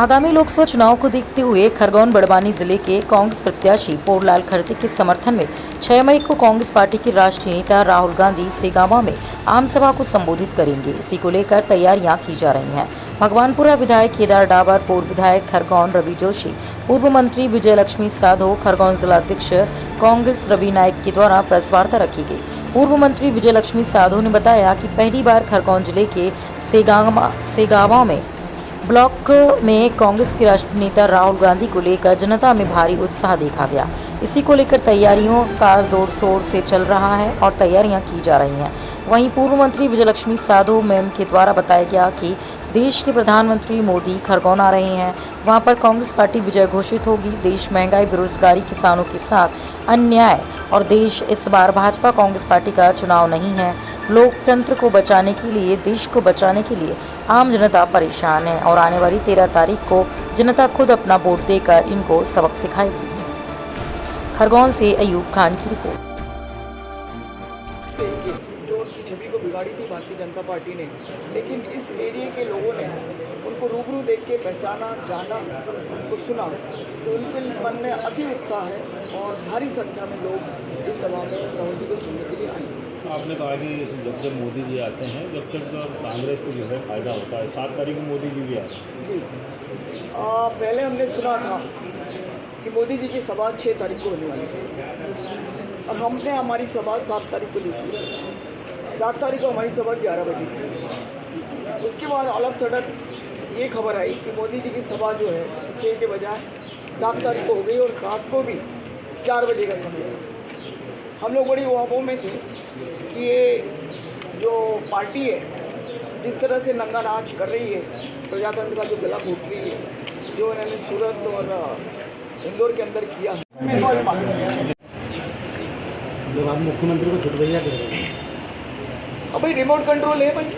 आगामी लोकसभा चुनाव को देखते हुए खरगोन बड़वानी जिले के कांग्रेस प्रत्याशी पोरलाल खरते के समर्थन में 6 मई को कांग्रेस पार्टी के राष्ट्रीय नेता राहुल गांधी सेगावा में आम सभा को संबोधित करेंगे। इसी को लेकर तैयारियां की जा रही हैं। भगवानपुरा विधायक केदार डाबर, पूर्व विधायक खरगोन रवि जोशी, पूर्व मंत्री विजय लक्ष्मी साधो, खरगोन जिलाध्यक्ष कांग्रेस रवि नायक के द्वारा प्रेस वार्ता रखी गई। पूर्व मंत्री विजय लक्ष्मी साधो ने बताया कि पहली बार खरगोन जिले के सेगावा में ब्लॉक में कांग्रेस के राष्ट्रीय नेता राहुल गांधी को लेकर जनता में भारी उत्साह देखा गया। इसी को लेकर तैयारियों का जोर शोर से चल रहा है और तैयारियां की जा रही हैं। वहीं पूर्व मंत्री विजय लक्ष्मी साधो मैम के द्वारा बताया गया कि देश के प्रधानमंत्री मोदी खरगोन आ रहे हैं, वहां पर कांग्रेस पार्टी विजय घोषित होगी। देश महंगाई, बेरोजगारी, किसानों के साथ अन्याय और देश इस बार भाजपा कांग्रेस पार्टी का चुनाव नहीं है। लोकतंत्र को बचाने के लिए, देश को बचाने के लिए आम जनता परेशान है और आने वाली 13 तारीख को जनता खुद अपना वोट देकर इनको सबक सिखाएगी। खरगोन से अयूब खान की रिपोर्ट। जो उनकी छवि को बिगाड़ी थी भारतीय जनता पार्टी ने, लेकिन इस एरिया के लोगों ने उनको रूबरू देख के पहचाना, जाना, उनको सुना, तो उनके मन में अति उत्साह है और भारी संख्या में लोग इस सभा में राहुल जी को सुनने के लिए आए। आपने कहा कि जब मोदी जी आते हैं, जब तक कांग्रेस को जो है फायदा होता है। 7 तारीख को मोदी जी भी आए जी। पहले हमने सुना था कि मोदी जी की सभा 6 तारीख को होने वाली थी और हमने हमारी सभा 7 तारीख को ली थी। 7 तारीख को हमारी सभा 11 बजे थी। उसके बाद ऑल ऑफ सडन ये खबर आई कि मोदी जी की सभा जो है 6 के बजाय 7 तारीख को हो गई और 7 को भी 4 बजे का समय है। हम लोग बड़ी वापों में थे कि ये जो पार्टी है जिस तरह से नंगा नाच कर रही है, प्रजातंत्र का जो गला घोट रही है, जो इन्होंने सूरत और इंदौर के अंदर किया है, लोग आप मुख्यमंत्री को छुटवैया दे रहे हैं। अब भाई रिमोट कंट्रोल है भाई,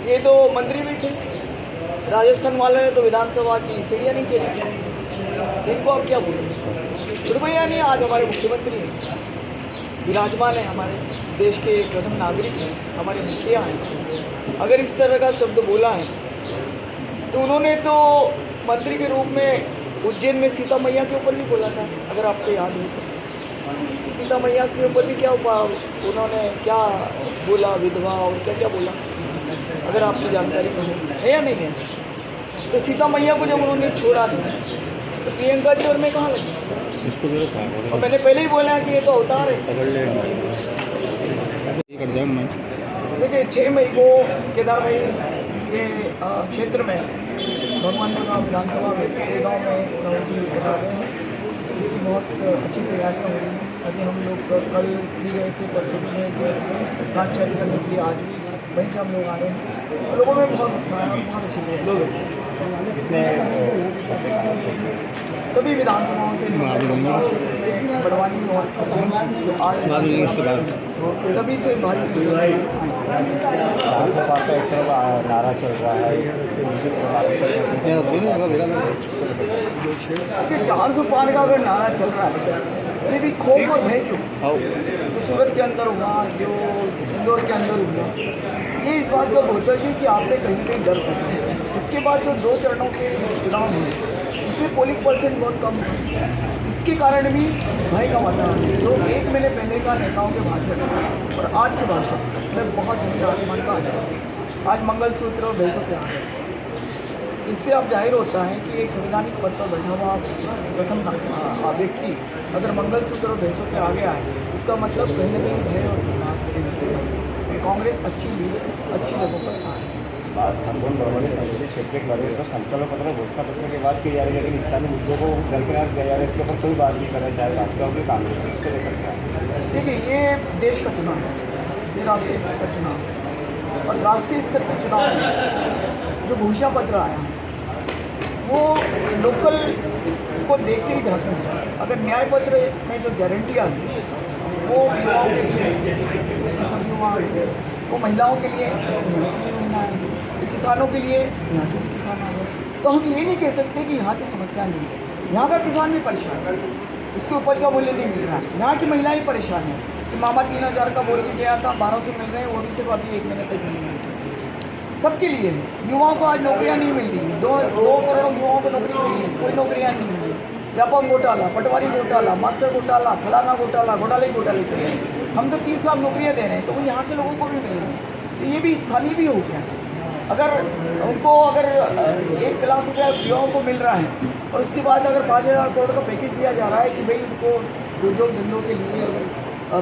ये तो मंत्री भी थे, राजस्थान वाले तो विधानसभा की सीढ़ियाँ नहीं चली, इनको अब क्या बोलेंगे। छुटवैया नहीं, आज हमारे मुख्यमंत्री हैं, विराजमान है, हमारे देश के प्रथम नागरिक हैं, हमारे मुखिया हैं। अगर इस तरह का शब्द बोला है तो उन्होंने तो मंत्री के रूप में उज्जैन में सीता मैया के ऊपर भी बोला था, अगर आपको याद हो तो। सीता मैया के ऊपर भी क्या उन्होंने क्या बोला, विधवा और क्या क्या बोला, अगर आपकी जानकारी है या नहीं है। तो सीता मैया को जब उन्होंने छोड़ा तो प्रियंका जी और मैं कहाँ लगी, और मैंने पहले ही बोला कि ये तो अवतार है। देखिए 6 मई को केदार भाई के क्षेत्र में भगवानपुरा विधानसभा में सेगांव में राहुल जी बता रहे हैं। इसकी बहुत अच्छी तैयारियाँ हो रही हैं। अभी हम लोग कल भी गए थे, परसों भी गए थे हस्ताक्षर करने के लिए, आज भी वहीं से हम लोग आ रहे हैं। लोगों में बहुत उत्साह है, बहुत अच्छी लोग सभी विधानसभाओं से बड़वानी और सभी से भारी नारा चल रहा है 400 पार का अगर नारा चल रहा है, ये भी खौफ और भय क्यों? जो सूरत के अंदर हुआ, जो इंदौर के अंदर हुआ, ये इस बात का बहुत है कि आपने कहीं कहीं डर कर। उसके बाद जो 2 चरणों के चुनाव हुए, इसमें पोलिंग परसेंट बहुत कम है। इसके कारण भी भय का वातावरण है। जो 1 महीने पहले का नेताओं के भाषण और आज के भाषण में बहुत ज़मीन आसमान का है। आज मंगलसूत्र और भैंसों पे आ गए। इससे अब जाहिर होता है कि एक संवैधानिक पद पर बैठा हुआ प्रथम व्यक्ति अगर मंगलसूत्र और भैंसों पे आगे आए, इसका मतलब कहीं ना कहीं भय और कांग्रेस अच्छी जगहों पर आ है। खरगोन बड़वानी संसदीय क्षेत्र के बारे में संकल्प पत्र, घोषणा पत्र के बाद की जा रही है, लेकिन स्थानीय मुद्दों को दरकिनार किया जा रहा है। इसके ऊपर कोई बात नहीं करना चाहे भाजपा और कांग्रेस, इसको लेकर क्या? देखिए, ये देश का चुनाव है, ये राष्ट्रीय स्तर का चुनाव है और राष्ट्रीय स्तर के चुनाव में जो घोषणा पत्र आया है वो लोकल को देख के ही जाते हैं। अगर न्याय पत्र में जो गारंटियाँ हैं वो युवाओं के लिए, सब युवा वो महिलाओं के लिए, किसानों के लिए, यहाँ के किसान आ गए, तो हम ये नहीं कह सकते कि यहाँ की समस्या नहीं है। यहाँ का किसान भी परेशान है, उसके उपज का मूल्य नहीं मिल रहा है। यहाँ की महिलाएं परेशान हैं कि मामा 3000 का बोल के गया था, 1200 मिल रहे हैं, वो भी सिर्फ अभी 1 महीने तक नहीं मिल रहे। सबके लिए है। युवाओं को आज नौकरियां नहीं मिल रही, दो करोड़ युवाओं को नौकरी मिली है, कोई नौकरियां नहीं मिली। व्यापक घोटाला, पटवारी घोटाला, मास्टर घोटाला, फलाना घोटाला, घोटाले चल रहे हैं। हम तो 30 लाख नौकरियां दे रहे हैं, तो वो यहाँ के लोगों को भी मिल रही है। तो ये भी स्थानीय भी हो गया। अगर उनको 1 लाख रुपया युवाओं को मिल रहा है और उसके बाद अगर 5,000 करोड़ का पैकेज दिया जा रहा है कि भाई उनको उद्योग धंधों के लिए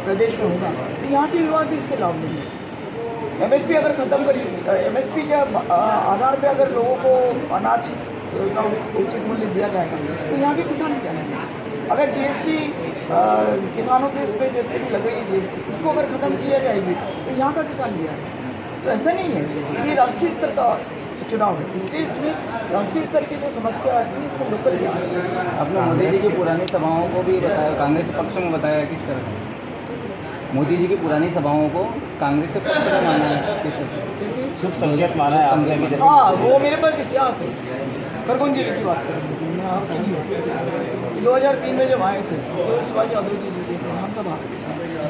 प्रदेश में होगा, तो यहाँ के युवा भी इससे लाभ लेंगे। MSP अगर ख़त्म करी, MSP के आधार पे अगर लोगों को अनाज का उचित मूल्य दिया जाएगा तो यहाँ के किसान क्या है। अगर GST किसानों के इस पर जितनी भी लग रही है GST, उसको अगर ख़त्म किया जाएगी तो यहाँ का किसान लिया है। तो ऐसा नहीं है, ये राष्ट्रीय स्तर का चुनाव है, इसलिए इसमें राष्ट्रीय स्तर की जो समस्या आती है इसको लोकल ध्यान। आपने मोदी जी की पुरानी सभाओं को भी बताया, कांग्रेस के पक्ष में बताया किस तरह? मोदी जी की पुरानी सभाओं को कांग्रेस के पक्ष में माना है कैसे? शुभ संकेत माना है आपने अभी तक? हाँ, वो मेरे पास इतिहास है। खरगोन जिले की बात करें, मैं आपके लिए 2003 में जब आए थे तो शिवाजी यादव जी जीते थे विधानसभा।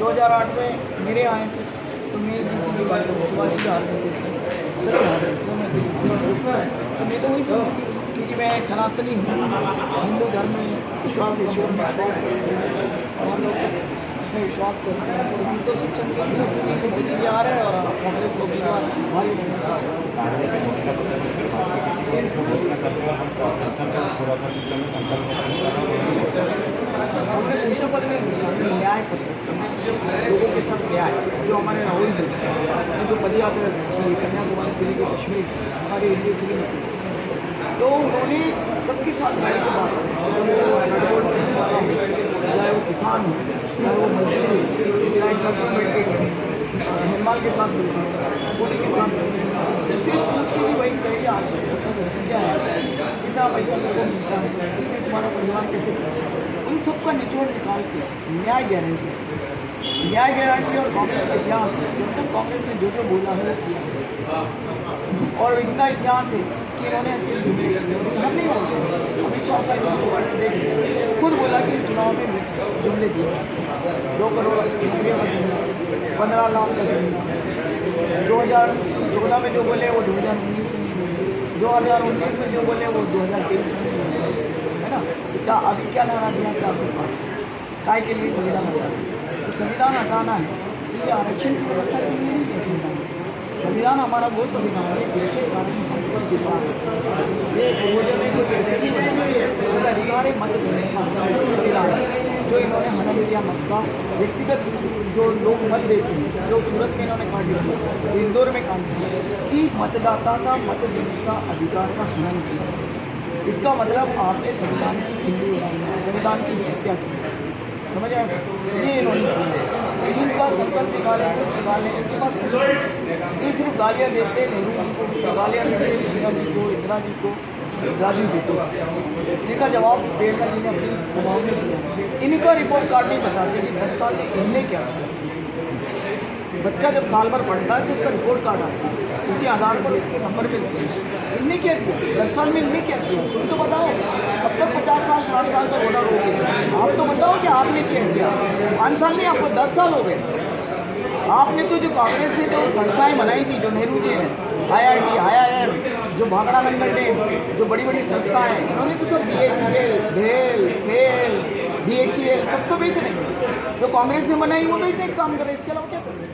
2008 में मेरे आए थे तो मैं जीती की बात करूँ, शिवाजी जी हार गए थे, सच हार गए थे। तो मैं तो वही समझती हूँ क्योंकि मैं सनातनी हूँ, हिंदू धर्म में विश्वास, ईश्वर में विश्वास करते हैं और हम लोग सब इसमें विश्वास करते हैं। तो मैं तो शुभ संकेत से पूरी कि मोदी जी आ रहे हैं और कांग्रेस को उम्मीदवार भारी बनना हमने दूसरे पद में न्याय पद लोगों के साथ न्याय, जो हमारे राहुल जी ने जो पदयात्रा की कन्याकुमारी से लेकर कश्मीर हमारे एरिए से भी निकली, तो उन्होंने सबके साथ न्याय की बात की, चाहे वो किसान हो, चाहे वो मजदूर हो, चाहे गवर्नमेंट हिमाल के साथ पुणे के साथ उससे पूछ के भी वही करेंगे आप क्या है, सीधा पैसा लोगों को मिलता है, उससे तुम्हारा परिवार कैसे चलता है, उन सबका निचोड़ निकाल के न्याय गारंटी और कांग्रेस का इतिहास है। जब तक कांग्रेस ने जो बोला है वो किया, और इनका इतिहास है कि इन्होंने ऐसे जुमले हम नहीं बोलते। अमित शाह का देख खुद बोला कि चुनाव में जुमले दिए, 2 करोड़ 15 लाख का जुमला। 2014 में जो बोले वो 2019 में, 2019 में जो बोले वो 2023 में, है ना। तो अभी क्या नारा दिया 405 काय के लिए संविधान हटाना। तो संविधान हटाना है, ये आरक्षण की व्यवस्था के लिए नहीं है। संविधान हमारा वो संविधान है जिसके कारण हम सब जीता है। ये पूर्वजों ने कोई ऐसे ही बनाया, उसका अधिकार है मत देने का संविधान, जो इन्होंने हनन किया मत का। व्यक्तिगत जो लोग मत देते हैं, जो सूरत में इन्होंने काट दिया, तो इंदौर में काट दिया कि मतदाता का मत देने का अधिकार का हनन किया। इसका मतलब आपने संविधान की खिल्ली उड़ाई, संविधान की हत्या की, समझ आए? ये इन्होंने किया। तो इनका संकल्प निकाले इनके पास कुछ नहीं, ये सिर्फ गालियाँ देते नेहरू जी को, गालियाँ देते सोनिया जी को, इंदिरा जी को, राजीव जी को। इनका जवाब प्रियंका जी ने अपनी सभाओं में दिया। इनका रिपोर्ट कार्ड नहीं बताते कि 10 साल में इनने क्या किया। बच्चा जब साल भर पढ़ता है तो उसका रिपोर्ट कार्ड आता है, उसी आधार पर उसके नंबर मिलते हैं। इनने क्या किया 10 साल में, इनने क्या किया तुम तो बताओ। अब तक 50 साल 60 साल का वोटर हो गया, आप तो बताओ कि आपने क्या किया। 5 साल नहीं, आपको 10 साल हो गए। आपने तो जो कांग्रेस ने जो संस्थाएं बनाई थी, जो नेहरू जी ने, IIT, IIM, जो भागड़ा नंदन ने, जो बड़ी बड़ी संस्थाएं, इन्होंने तो सब BHEL, भेल, सेल, DHEL सब तो बेच रहे हैं। जो कांग्रेस ने बनाई वो बेचने का काम कर रहे हैं, इसके अलावा क्या कर रहे हैं।